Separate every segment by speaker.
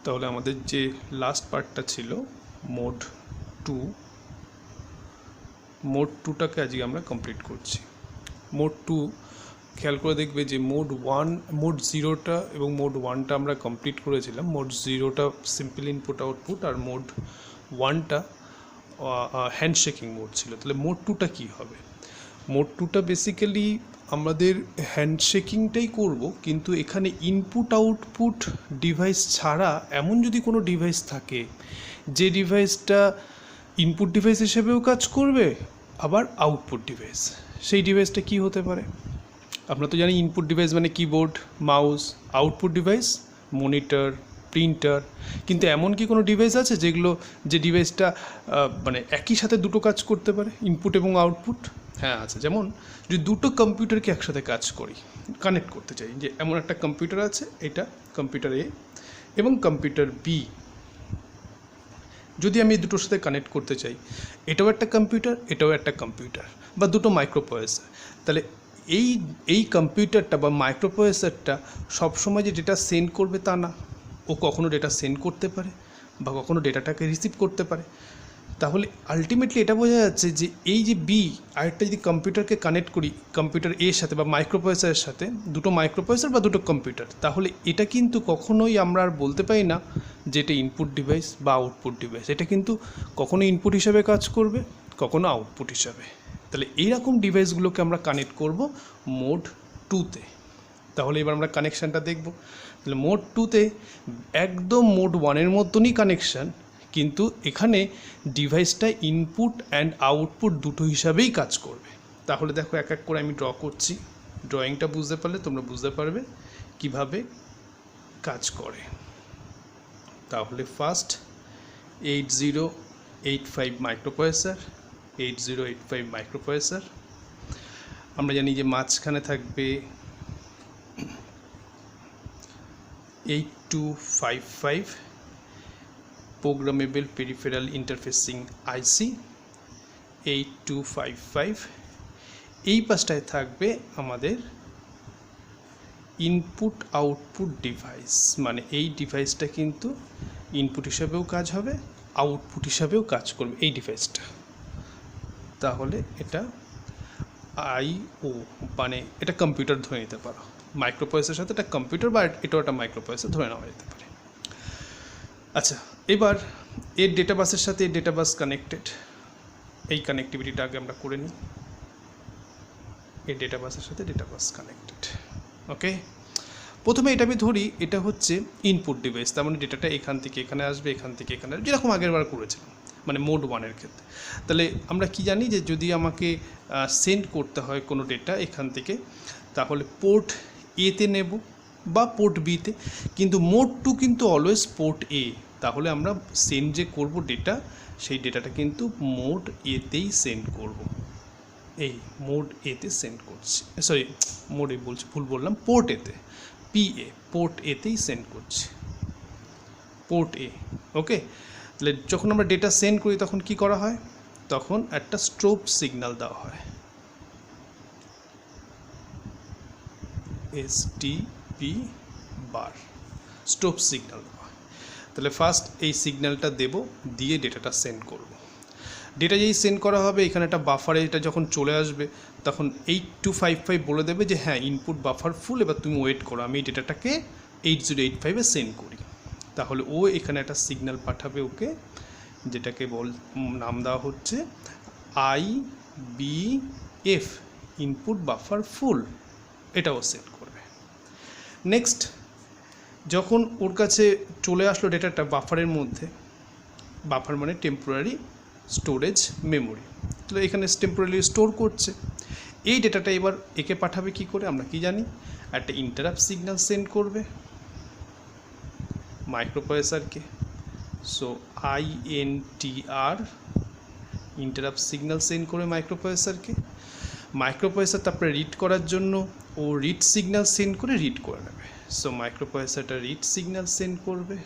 Speaker 1: তাহলে আমাদের যে লাস্ট পার্টটা ছিল মোড 2, মোড 2টাকে আজকে আমরা কমপ্লিট করছি। মোড 2 খেয়াল করে দেখবে যে মোড 1, মোড 0টা এবং মোড 1টা আমরা কমপ্লিট করেছিলাম। মোড 0টা সিম্পল ইনপুট আউটপুট আর মোড 1টা হ্যান্ডশেকিং মোড ছিল। তাহলে মোড 2টা কী হবে? মোড 2টা বেসিক্যালি আমাদের হ্যান্ডশেকিংটাই করব, কিন্তু এখানে ইনপুট আউটপুট ডিভাইস ছাড়া এমন যদি কোনো ডিভাইস থাকে যে ডিভাইসটা ইনপুট ডিভাইস হিসেবেও কাজ করবে আবার আউটপুট ডিভাইস, সেই ডিভাইসটা কি হতে পারে? আমরা তো জানি ইনপুট ডিভাইস মানে keyboard, mouse, output device monitor, printer. কিন্তু এমন কি কোনো ডিভাইস আছে যে ডিভাইসটা মানে একই সাথে দুটো কাজ করতে পারে, ইনপুট এবং আউটপুট? হ্যাঁ আছে। যেমন যদি দুটো কম্পিউটারকে একসাথে কাজ করি, কানেক্ট করতে চাই, যে এমন একটা কম্পিউটার আছে, এটা কম্পিউটার এ এবং কম্পিউটার বি, যদি আমি এই দুটোর সাথে কানেক্ট করতে চাই, এটাও একটা কম্পিউটার, এটাও একটা কম্পিউটার, বা দুটো মাইক্রোপ্রসেসর, তাহলে এই কম্পিউটারটা বা মাইক্রোপ্রসেসরটা সবসময় যে ডেটা সেন্ড করবে তা না, ও কখনো ডেটা সেন্ড করতে পারে বা কখনো ডেটাটাকে রিসিভ করতে পারে। তাহলে আলটিমেটলি এটা বোঝা যাচ্ছে যে এই যে বি আরেকটা যদি কম্পিউটারকে কানেক্ট করি কম্পিউটার এর সাথে বা মাইক্রোপ্রসেসরের সাথে, দুটো মাইক্রোপ্রসেসর বা দুটো কম্পিউটার, তাহলে এটা কিন্তু কখনোই আমরা আর বলতে পারি না যে এটা ইনপুট ডিভাইস বা আউটপুট ডিভাইস। এটা কিন্তু কখনো ইনপুট হিসাবে কাজ করবে, কখনো আউটপুট হিসাবে। তাহলে এইরকম ডিভাইসগুলোকে আমরা কানেক্ট করব মোড 2তে। তাহলে এবার আমরা কানেকশানটা দেখব। তাহলে মোড 2তে একদম মোড 1-এর মতনই কানেকশান, কিন্তু এখানে ডিভাইসটা ইনপুট অ্যান্ড আউটপুট দুটো হিসাবেই কাজ করবে। তাহলে দেখো এক এক করে আমি ড্র করছি, ড্রয়িংটা বুঝতে পারলে তোমরা বুঝতে পারবে কিভাবে কাজ করে। তাহলে ফার্স্ট 8085 মাইক্রোপ্রসেসর, 8085 মাইক্রোপ্রসেসর। আমরা জানি যে মাঝখানে থাকবে 8255 প্রোগ্রামেবল পেরিফেরাল ইন্টারফেসিং আইসি 8255। এই পাশটায় থাকবে আমাদের ইনপুট আউটপুট ডিভাইস, মানে এই ডিভাইসটা কিন্তু ইনপুট হিসাবেও কাজ হবে, আউটপুট হিসাবেও কাজ করবে এই ডিভাইসটা। তাহলে এটা আইও মানে এটা কম্পিউটার ধরে নিতে পারো, মাইক্রোপ্রসেসরের সাথে এটা কম্পিউটার বা এটাও একটা মাইক্রোপ্রসেসর ধরে নেওয়া যেতে পারে। আচ্ছা, এবার এর ডেটা বাসের সাথে এর ডেটা বাস কানেক্টেড, এই কানেক্টিভিটিটা আগে আমরা করে নিই। এর ডেটা বাসের সাথে ডেটা বাস কানেক্টেড। ওকে, প্রথমে এটা আমি ধরি এটা হচ্ছে ইনপুট ডিভাইস, তার মানে ডেটাটা এখান থেকে এখানে আসবে, এখান থেকে এখানে আসবে, যেরকম আগের বার করেছিলাম মানে মোড 1-এর ক্ষেত্রে। তাহলে আমরা কি জানি যে যদি আমাকে সেন্ড করতে হয় কোনো ডেটা এখান থেকে, তাহলে পোর্ট এতে নেব বা পোর্ট বিতে, কিন্তু মোড 2 কিন্তু অলওয়েজ পোর্ট এ। তাহলে আমরা সেন্ড যে করব ডেটা, সেই ডেটাটা কিন্তু মোড এতেই সেন্ড করব। এই মোড এতে সেন্ড করছি, সরি মোড এ বলছি, ভুল বললাম, পোর্ট এতে, পিএ, পোর্ট এতেই সেন্ড করছি, পোর্ট এ। ওকে, তাহলে যখন আমরা ডেটা সেন্ড করি তখন কি করা হয়? তখন একটা স্টপ সিগন্যাল দেওয়া হয়, এসটিপি বার, স্টপ সিগন্যাল দেওয়া হয়। তাহলে ফার্স্ট এই সিগন্যালটা দেব, দিয়ে ডেটাটা সেন্ড করব। ডেটা যেই সেন্ড করা হবে এখানে একটা বাফারে এটা যখন চলে আসবে তখন 8255 বলে দেবে যে হ্যাঁ ইনপুট বাফার ফুল, এবার তুমি ওয়েট করো, আমি এই ডেটাটাকে 8085-এ সেন্ড করি। তাহলে ও এখানে একটা সিগন্যাল পাঠাবে ওকে, যেটাকে নাম দেওয়া হচ্ছে IBF, ইনপুট বাফার ফুল, এটাও সেন্ড করবে। নেক্সট যখন ওর কাছে চলে আসলো ডেটাটা বাফারের মধ্যে, বাফার মানে টেম্পোরারি স্টোরেজ মেমোরি, তো এখানে টেম্পোরারি স্টোর করছে এই ডেটাটা। এবার একে পাঠাবে কি করে আমরা কি জানি, একটা ইন্টারাপ্ট সিগন্যাল সেন্ড করবে মাইক্রোপ্রসেসরকে। So INTR, interrupt signal send করে মাইক্রোপ্রসেসরকে। মাইক্রোপ্রসেসর তারপরে রিড করার জন্য ও রিড সিগন্যাল সেন্ড করে রিড করে নেবে। সো মাইক্রোপ্রসেসরটা রিড সিগন্যাল সেন্ড করবে,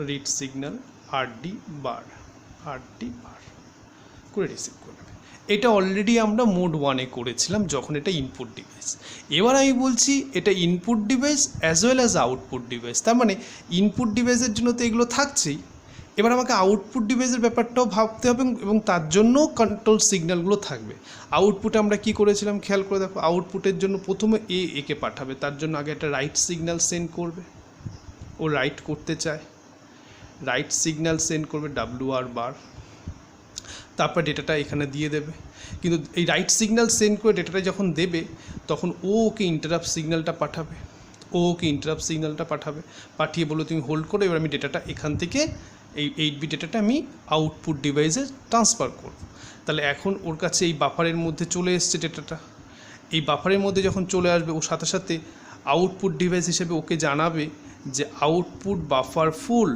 Speaker 1: রিড সিগন্যাল RD বার করে রিসিভ করে নেবে। এটা অলরেডি আমরা মোড 1-এ করেছিলাম যখন এটা ইনপুট ডিভাইস। এবার আমি বলছি এটা input device as well as output device, তার মানে ইনপুট ডিভাইসের জন্য তো এগুলো থাকছেই, এবার আমাকে আউটপুট ডিভাইসের ব্যাপারটাও ভাবতে হবে এবং তার জন্য কন্ট্রোল সিগন্যালগুলো থাকবে। আউটপুটে আমরা কি করেছিলাম খেয়াল করে দেখো, আউটপুটের জন্য প্রথমে একে পাঠাবে, তার জন্য আগে একটা রাইট সিগন্যাল সেন্ড করবে, ও রাইট করতে চায়, রাইট সিগন্যাল সেন্ড করবে WR বার, তারপর ডেটাটা এখানে দিয়ে দেবে। কিন্তু এই রাইট সিগন্যাল সেন্ড করে ডেটাটা যখন দেবে তখন ওকে ইন্টারাপ্ট সিগন্যালটা পাঠাবে, পাঠিয়ে বলো তুমি হোল্ড করো, এবার আমি ডেটাটা এখান থেকে এই 8 বিট ডেটাটা আমি আউটপুট ডিভাইসে ট্রান্সফার করব। তাহলে এখন ওর কাছে এই বাফারের মধ্যে চলে এসছে ডেটাটা, এই বাফারের মধ্যে যখন চলে আসবে ওর সাথে সাথে আউটপুট ডিভাইস হিসেবে ওকে জানাবে যে আউটপুট বাফার ফুল,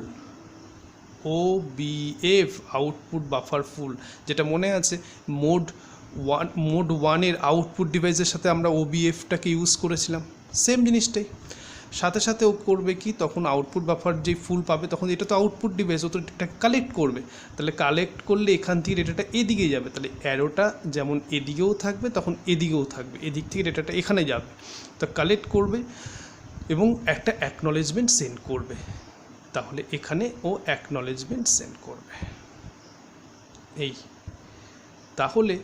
Speaker 1: OBF আউটপুট বাফার ফুল, যেটা মনে আছে মোড 1-এর আউটপুট ডিভাইসের সাথে আমরা OBFটাকে ইউজ করেছিলাম, সেম জিনিসটাই। সাথে সাথে ও করবে কি, তখন আউটপুট বাফার যেই ফুল পাবে তখন এটা তো আউটপুট ডিভাইস, ও তো ডেটাকে কালেক্ট করবে, তাহলে কালেক্ট করলে এখান থেকে ডেটাটা এদিকে যাবে, তাহলে অ্যারোটা যেমন এদিকেও থাকবে তখন এদিকেও থাকবে, এদিক থেকে ডেটাটা এখানে যাবে, তো কালেক্ট করবে এবং একটা অ্যাকনলেজমেন্ট সেন্ড করবে, তাহলে এখানে ও অ্যাকনলেজমেন্ট সেন্ড করবে। তাহলে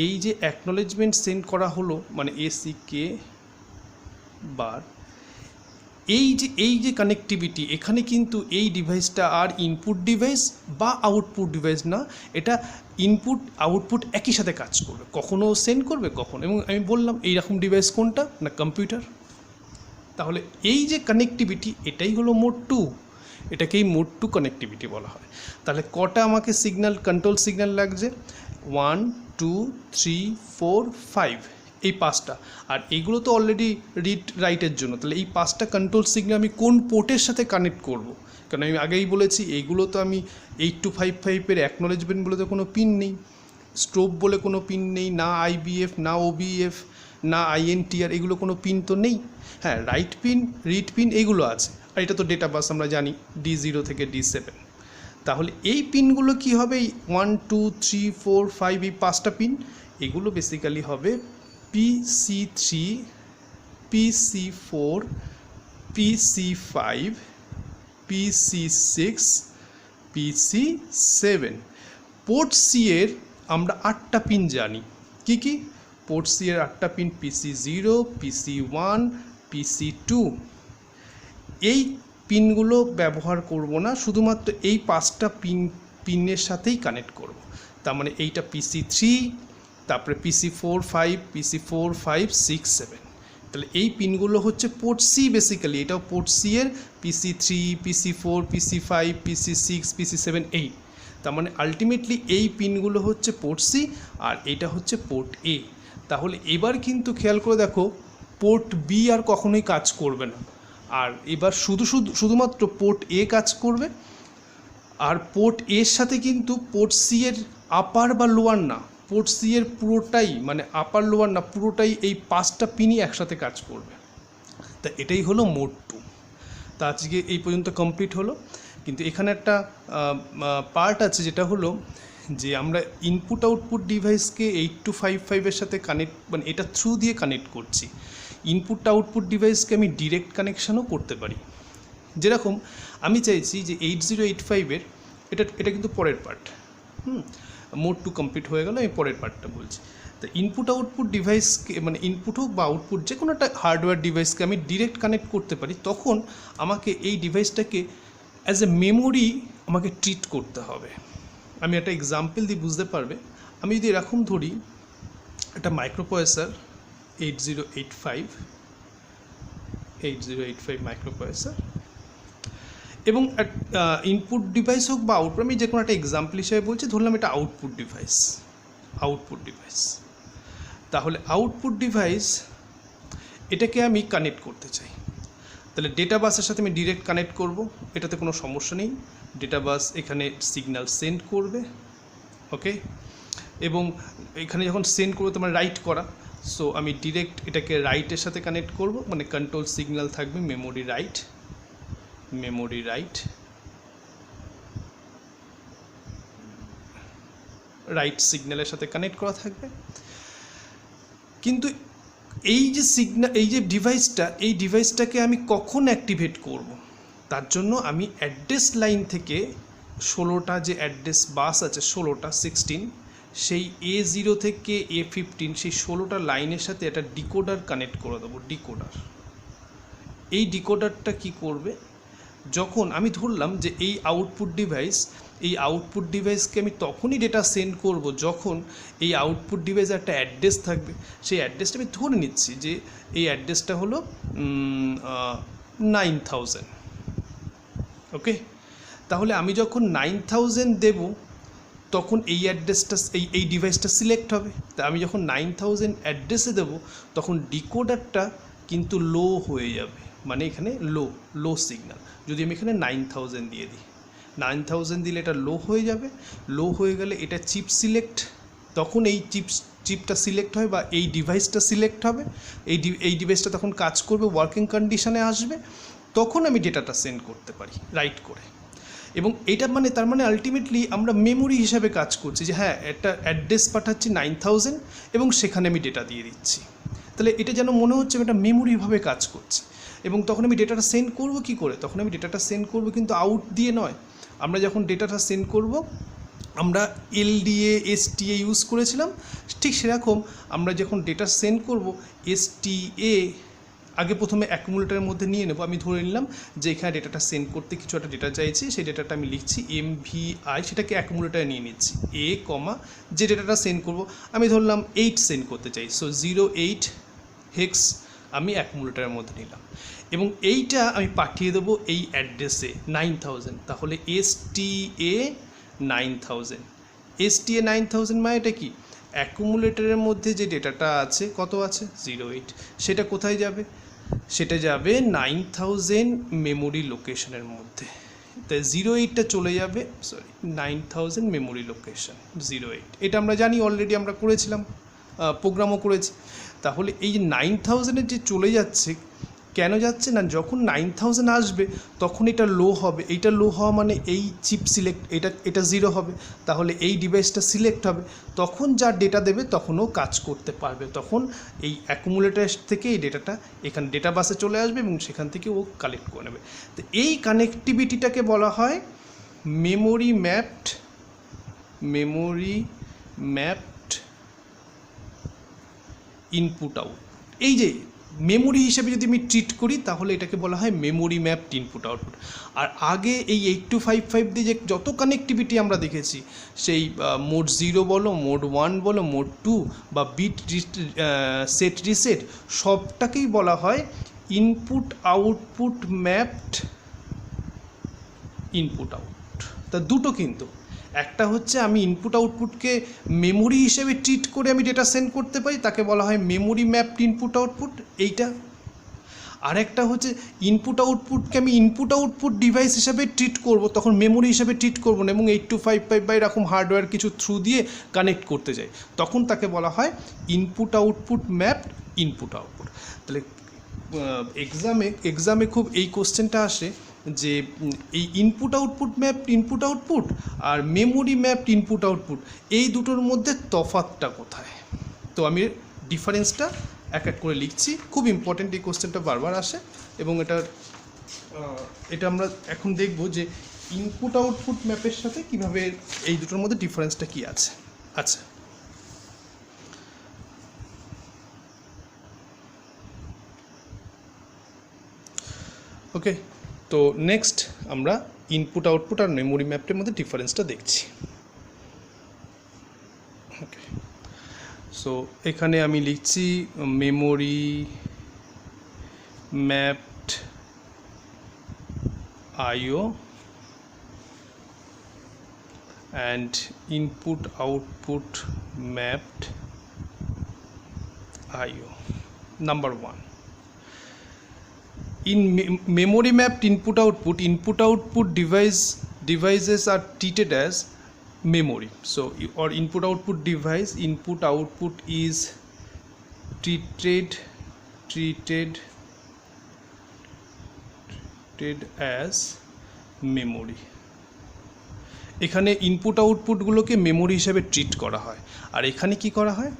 Speaker 1: এই যে অ্যাকনলেজমেন্ট সেন্ড করা হলো মানে ACK বার, এই যে কানেক্টিভিটি, এখানে কিন্তু এই ডিভাইসটা আর ইনপুট ডিভাইস বা আউটপুট ডিভাইস না, এটা ইনপুট আউটপুট একই সাথে কাজ করবে, কখনো সেন্ড করবে কখনো, এবং আমি বললাম এইরকম ডিভাইস কোনটা না কম্পিউটার। তাহলে এই যে কানেক্টিভিটি এটাই হলো মোড 2, এটাকেই মোড 2 কানেক্টিভিটি বলা হয়। তাহলে কটা আমাকে সিগন্যাল কন্ট্রোল সিগন্যাল লাগছে, 1 2 3 4 5, এই 5টা, আর এইগুলো তো অলরেডি রিড রাইটের জন্য, তাহলে এই 5টা কন্ট্রোল সিগন্যাল আমি কোন পোর্টের সাথে কানেক্ট করব, কারণ আমি আগেই বলেছি এইগুলো তো আমি 8255-এর অ্যাকনলেজমেন্ট বলে তো কোনো পিন নেই, স্ট্রোব বলে কোনো পিন নেই, না IBF না OBF না INTR, এগুলো কোনো পিন তো নেই। হ্যাঁ, রাইট পিন রিড পিন এইগুলো আছে, আর এটা তো ডেটা বাস আমরা জানি D0 থেকে D7। তাহলে এই পিনগুলো কি হবে, 1 2 3 4 5 এই 5টা পিন, এগুলো বেসিক্যালি হবে PC3 PC4 PC5 PC6 PC7। Port C এর আমরা 8টা পিন জানি, কি কি পোর্ট সি এর 8টা পিন, PC0 PC1 PC2। এই পিনগুলো ব্যবহার করব না, শুধুমাত্র এই 5টা পিনের সাথেই কানেক্ট করব। তার মানে এইটা PC3, তারপরে PC4 5 PC4 5 6 7, তাহলে এই পিনগুলো হচ্ছে পোর্ট সি, বেসিক্যালি এটাও পোর্ট সি এর PC3 PC4 PC5 PC6 PC7 8, তার মানে আলটিমেটলি এই পিনগুলো হচ্ছে পোর্ট সি আর এটা হচ্ছে পোর্ট এ। তাহলে এবার কিন্তু খেয়াল করে দেখো পোর্ট বি আর কখনোই কাজ করবে না, আর এবার শুধুমাত্র পোর্ট এ কাজ করবে, আর পোর্ট এর সাথে কিন্তু পোর্ট সি এর আপার বা লোয়ার না, পোর্ট সি এর পুরোটাই মানে আপার লোয়ার না পুরোটাই এই 5টা পিনই একসাথে কাজ করবে। তা এটাই হলো মোড 2। তা আজকে এই পর্যন্ত কমপ্লিট হলো, কিন্তু এখানে একটা পার্ট আছে যেটা হলো যে আমরা ইনপুট আউটপুট ডিভাইসকে 8255-এর সাথে কানেক্ট মানে এটা থ্রু দিয়ে কানেক্ট করছি। ইনপুট আউটপুট ডিভাইসকে আমি ডিরেক্ট কানেকশানও করতে পারি, যেরকম আমি চাইছি যে 8085-এর এটা কিন্তু পরের পার্ট, মোড 2 কমপ্লিট হয়ে গেল, আমি পরের পার্টটা বলছি। তো ইনপুট আউটপুট ডিভাইসকে মানে ইনপুট হোক বা আউটপুট যে কোনো একটা হার্ডওয়্যার ডিভাইসকে আমি ডিরেক্ট কানেক্ট করতে পারি, তখন আমাকে এই ডিভাইসটাকে অ্যাজ এ মেমোরি আমাকে ট্রিট করতে হবে। আমি একটা এক্সাম্পল দিয়ে বুঝতে পারবে, আমি যদি এরকম ধরি একটা মাইক্রোপ্রসেসর 8085 মাইক্রোপ্রসেসর, এবং ইনপুট ডিভাইস হোক বা আউটপুট, আমি যে কোনো একটা এক্সাম্পল হিসেবে বলছি, ধরলাম এটা আউটপুট ডিভাইস। তাহলে আউটপুট ডিভাইস এটাকে আমি কানেক্ট করতে চাই, তাহলে ডেটা বাসের সাথে আমি ডিরেক্ট কানেক্ট করব, এটাতে কোনো সমস্যা নেই। ডেটা বাস এখানে সিগন্যাল সেন্ড করবে, ওকে, এবং এখানে যখন সেন্ড করবো তোমার রাইট করা, সো আমি ডিরেক্ট এটাকে রাইটের সাথে কানেক্ট করব, মানে কন্ট্রোল সিগন্যাল থাকবে মেমোরি রাইট, রাইট সিগন্যালের সাথে কানেক্ট করা থাকবে। কিন্তু এই যে সিগন্যাল, এই যে ডিভাইসটা, এই ডিভাইসটাকে আমি কখন অ্যাক্টিভেট করব, তার জন্য আমি অ্যাড্রেস লাইন থেকে 16টা যে অ্যাড্রেস বাস আছে, 16টা 16, সেই A0 থেকে A15 সেই 16টা লাইনের সাথে একটা ডিকোডার কানেক্ট করে দেবো। ডিকোডার, এই ডিকোডারটা কি করবে, যখন আমি ধরলাম যে এই আউটপুট ডিভাইস, এই আউটপুট ডিভাইসকে আমি তখনই ডেটা সেন্ড করব যখন এই আউটপুট ডিভাইসে একটা অ্যাড্রেস থাকবে। সেই অ্যাড্রেসটা আমি ধরে নিচ্ছি যে এই অ্যাড্রেসটা হলো 9000। ওকে, তাহলে আমি যখন 9000 দেব তখন এই অ্যাড্রেসটা, এই ডিভাইসটা সিলেক্ট হবে। তা আমি যখন 9000 অ্যাড্রেসে দেব তখন ডিকোডারটা কিন্তু লো হয়ে যাবে, মানে এখানে লো সিগন্যাল। যদি আমি এখানে 9000 দিয়ে দিই, 9000 দিলে এটা লো হয়ে যাবে। লো হয়ে গেলে এটা চিপ সিলেক্ট, তখন এই চিপটা সিলেক্ট হয় বা এই ডিভাইসটা সিলেক্ট হবে। এই ডিভাইসটা তখন কাজ করবে, ওয়ার্কিং কন্ডিশনে আসবে, তখন আমি ডেটাটা সেন্ড করতে পারি রাইট করে। এবং এটা মানে তার মানে আলটিমেটলি আমরা মেমোরি হিসাবে কাজ করছি, যে হ্যাঁ একটা অ্যাড্রেস পাঠাচ্ছি 9000 এবং সেখানে আমি ডেটা দিয়ে দিচ্ছি। তাহলে এটা যেন মনে হচ্ছে এটা মেমোরিভাবে কাজ করছে। এবং তখন আমি ডেটাটা সেন্ড করব কি করে, তখন আমি ডেটাটা সেন্ড করব কিন্তু আউট দিয়ে নয়। আমরা যখন ডেটাটা সেন্ড করব আমরা LDA STA ইউজ করেছিলাম, ঠিক সেরকম আমরা যখন ডেটা সেন্ড করব STA আগে প্রথমে অ্যাকুমুলেটারের মধ্যে নিয়ে নেব। আমি ধরে নিলাম যে এখানে ডেটাটা সেন্ড করতে কিছু একটা ডেটা চাইছি, সেই ডেটাটা আমি লিখছি MVI, সেটাকে অ্যাকুমুলেটারে নিয়ে নিচ্ছি A, যে ডেটাটা সেন্ড করব আমি ধরলাম 8 সেন্ড করতে চাই, সো 08 হেক্স আমি অ্যাকুমুলেটারের মধ্যে নিলাম এবং এইটা আমি পাঠিয়ে দেবো এই অ্যাড্রেসে 9000। তাহলে STA 9000, STA 9000 মানে এটা কি, অ্যাকুমুলেটরের মধ্যে যে ডেটাটা আছে কত আছে 08, সেটা কোথায় যাবে, সেটা যাবে 9000 মেমোরি লোকেশনের মধ্যে। তাই 08টা চলে যাবে, 9000 মেমোরি লোকেশন 08, এটা আমরা জানি, অলরেডি আমরা করেছিলাম, প্রোগ্রামও করেছি। তাহলে এই যে 9000-এর যে চলে যাচ্ছে, কেন যাচ্ছে না, যখন 9000 আসবে তখন এটা লো হবে। এইটা লো হওয়া মানে এই চিপ সিলেক্ট, এটা 0 হবে, তাহলে এই ডিভাইসটা সিলেক্ট হবে, তখন যা ডেটা দেবে তখনও কাজ করতে পারবে। তখন এই অ্যাকুমুলেটর থেকে এই ডেটাটা এখানে ডেটা বাসে চলে আসবে এবং সেখান থেকে ও কালেক্ট করে নেবে। তো এই কানেক্টিভিটিটাকে বলা হয় মেমোরি ম্যাপড ইনপুট আউট। এই যে মেমোরি হিসেবে যদি আমি ট্রিট করি তাহলে এটাকে বলা হয় মেমোরি ম্যাপড ইনপুট আউটপুট। আর আগে এই 8255 দিয়ে যে যত কানেক্টিভিটি আমরা দেখেছি, সেই মোড 0 বলো, মোড 1 বলো, মোড 2 বা বিট সেট রিসেট, সবটাকেই বলা হয় input output mapped input out. তা দুটো কিন্তু, একটা হচ্ছে আমি ইনপুট আউটপুটকে মেমোরি হিসেবে ট্রিট করে আমি ডেটা সেন্ড করতে পারি, তাকে বলা হয় মেমোরি ম্যাপড ইনপুট আউটপুট এইটা। আর একটা হচ্ছে ইনপুট আউটপুটকে আমি ইনপুট আউটপুট ডিভাইস হিসাবে ট্রিট করব, তখন মেমোরি হিসাবে ট্রিট করব না এবং 8255 বা এরকম হার্ডওয়্যার কিছু থ্রু দিয়ে কানেক্ট করতে যাই, তখন তাকে বলা হয় input output mapped input output. তাহলে এক্সামে খুব এই কোশ্চেনটা আসে যে এই input output mapped input output আর মেমোরি ম্যাপড ইনপুট আউটপুট, এই দুটোর মধ্যে তফাৎটা কোথায়। তো আমি ডিফারেন্সটা এক এক করে লিখছি, খুব ইম্পর্টেন্ট এই কোশ্চেনটা বারবার আসে এবং এটা আমরা এখন দেখব যে ইনপুট আউটপুট ম্যাপের সাথে কিভাবে এই দুটোর মধ্যে ডিফারেন্সটা কি আছে। আচ্ছা, ওকে, তো নেক্সট আমরা ইনপুট আউটপুট আর মেমোরি ম্যাপের মধ্যে ডিফারেন্সটা দেখছি। ওকে, সো এখানে আমি লিখছি memory mapped IO and input output mapped IO. Number 1, in memory mapped input output devices are treated as memory. So or input output device input output is treated as memory. এখানে input আউটপুটগুলোকে memory হিসেবে treat করা হয়। আর এখানে কি করা হয়,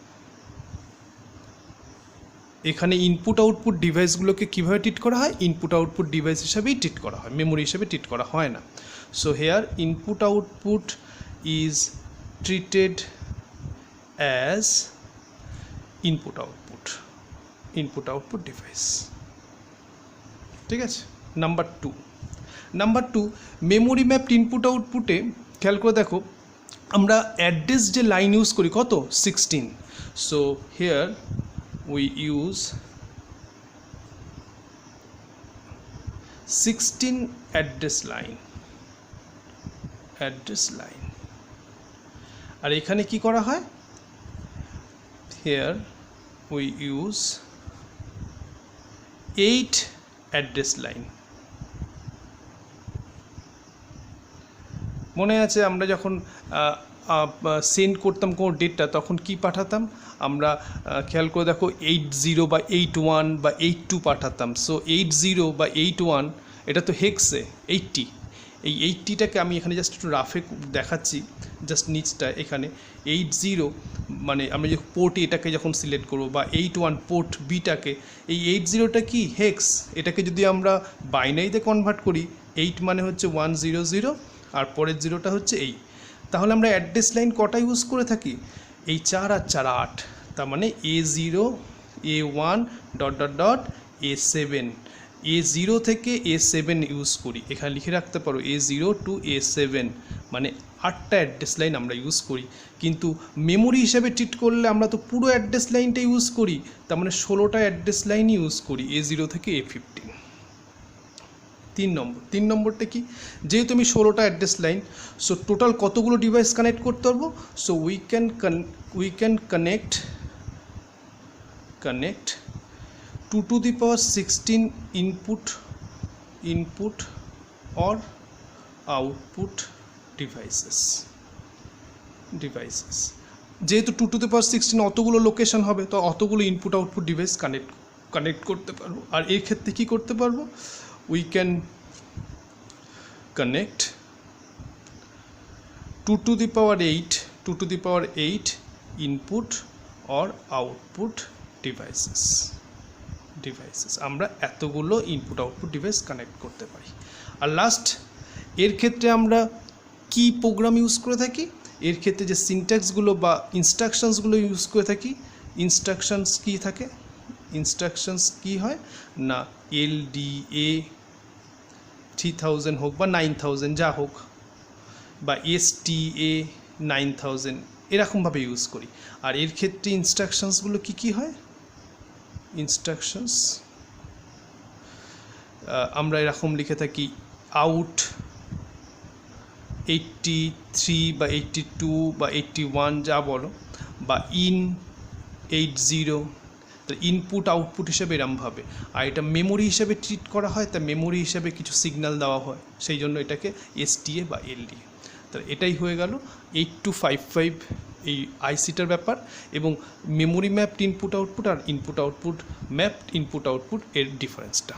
Speaker 1: এখানে input output ডিভাইসগুলোকে কীভাবে ট্রিট করা হয়, ইনপুট আউটপুট ডিভাইস হিসাবেই ট্রিট করা হয়, মেমোরি হিসেবে ট্রিট করা হয় না। So here input output is treated as input output device. ঠিক আছে। Number two memory mapped input আউটপুটে খেয়াল করে দেখো, আমরা অ্যাড্রেস যে লাইন ইউজ করি কত, 16। So here we use 16 address line। আর এখানে কি করা হয়, here we use 8 address line। মনে আছে আমরা যখন সেন্ড করতাম কোনো ডেটা, তখন কি পাঠাতাম আমরা, খেয়াল করে দেখো 80 বা 81 বা 82 পাঠাতাম। সো 80 বা 81 এটা তো হেক্সে 80, এই 80টাকে আমি এখানে জাস্ট একটু রাফে দেখাচ্ছি, জাস্ট নিচটা এখানে 80 মানে আমরা যে পোর্ট এটাকে যখন সিলেক্ট করবো, বা 81 পোর্ট বিটাকে, এই 80টা কি হেক্স, এটাকে যদি আমরা বাইনারিতে কনভার্ট করি, 8 মানে হচ্ছে 100 আর পরের 0টা হচ্ছে 8। তাহলে আমরা অ্যাড্রেস লাইন কটা ইউজ করে থাকি, এই 4 আর 4 8, তার মানে A0 A1 ... A7, A0 থেকে A7 ইউজ করি, এখানে লিখে রাখতে পারো A0 to A7, মানে 8টা অ্যাড্রেস লাইন আমরা ইউজ করি। কিন্তু মেমোরি হিসাবে ট্রিট করলে আমরা তো পুরো অ্যাড্রেস লাইনটা ইউজ করি, তার মানে 16টা অ্যাড্রেস লাইন ইউজ করি A0 থেকে A15। 3 নম্বরটা কি, যেহেতু আমি 16টা অ্যাড্রেস লাইন, সো টোটাল কতগুলো ডিভাইস কানেক্ট করতে পারবো, so we can connect 2 to the power 16 input or output devices। যেহেতু 2 to the power 16 অতগুলো লোকেশন হবে, তো অতগুলো ইনপুট আউটপুট ডিভাইস কানেক্ট করতে পারবো। আর এই ক্ষেত্রে কি করতে পারবো, we can connect 2 to the power 8 input or output devices। আমরা এতগুলো ইনপুট আউটপুট ডিভাইস কানেক্ট করতে পারি। আর লাস্ট, এর ক্ষেত্রে আমরা কি প্রোগ্রাম ইউজ করে থাকি, এর ক্ষেত্রে যে সিনট্যাক্সগুলো বা ইনস্ট্রাকশনসগুলো ইউজ করে থাকি, ইনস্ট্রাকশনস কি হয় না, LDA 3000 হোক বা 9000 যা হোক, বা STA 9000 এরকমভাবে ইউজ করি। আর এর ক্ষেত্রে ইনস্ট্রাকশনসগুলো কি হয়, ইনস্ট্রাকশনস আমরা এরকম লিখে থাকি, আউট 83 বা 82 বা 81 যা বলো, বা ইন 80, ইনপুট আউটপুট হিসেবে এরমভাবে। আর এটা মেমোরি হিসেবে ট্রিট করা হয়, তা মেমোরি হিসেবে কিছু সিগন্যাল দেওয়া হয়, সেই জন্য এটাকে STA বা LDA। তাহলে এটাই হয়ে গেল 8255 এই আইসিটার ব্যাপার, এবং মেমোরি ম্যাপড ইনপুট আউটপুট আর ম্যাপড ইনপুট আউটপুট এর ডিফারেন্সটা।